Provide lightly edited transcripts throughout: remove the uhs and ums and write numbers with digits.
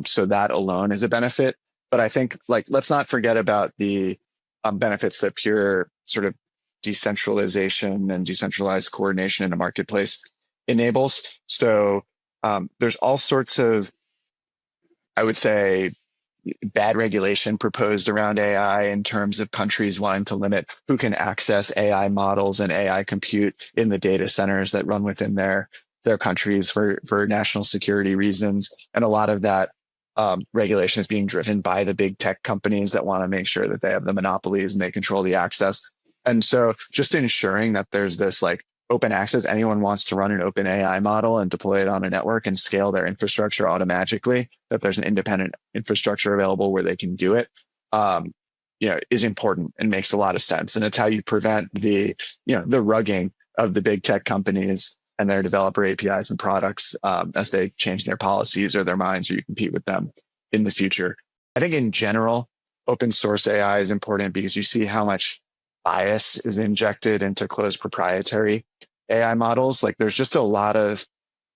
So that alone is a benefit. But I think like let's not forget about the benefits that pure sort of decentralization and decentralized coordination in a marketplace enables. So there's all sorts of, I would say, bad regulation proposed around AI in terms of countries wanting to limit who can access AI models and AI compute in the data centers that run within their countries for national security reasons. And a lot of that regulation is being driven by the big tech companies that want to make sure that they have the monopolies and they control the access. And so just ensuring that there's this like open access, anyone wants to run an open AI model and deploy it on a network and scale their infrastructure automatically, that there's an independent infrastructure available where they can do it, is important and makes a lot of sense. And it's how you prevent the rugging of the big tech companies and their developer APIs and products as they change their policies or their minds, or you compete with them in the future. I think in general, open source AI is important because you see how much bias is injected into closed proprietary AI models. Like there's just a lot of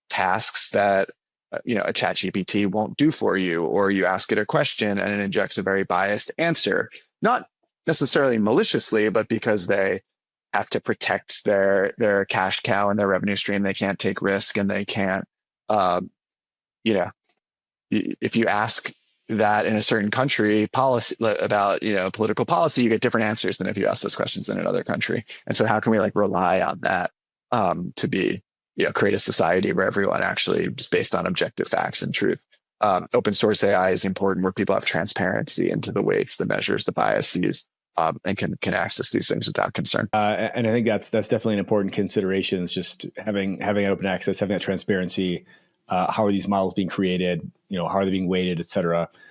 tasks that a chat GPT won't do for you, or you ask it a question and it injects a very biased answer, not necessarily maliciously, but because they have to protect their cash cow and their revenue stream. They can't take risk, and they can't, if you ask that in a certain country policy about political policy, you get different answers than if you ask those questions in another country. And so how can we like rely on that to be create a society where everyone actually is based on objective facts and truth? Open source AI is important where people have transparency into the weights, the measures, the biases, and can access these things without concern. And I think that's definitely an important consideration. It's just having open access, having that transparency. How are these models being created? How are they being weighted, et cetera?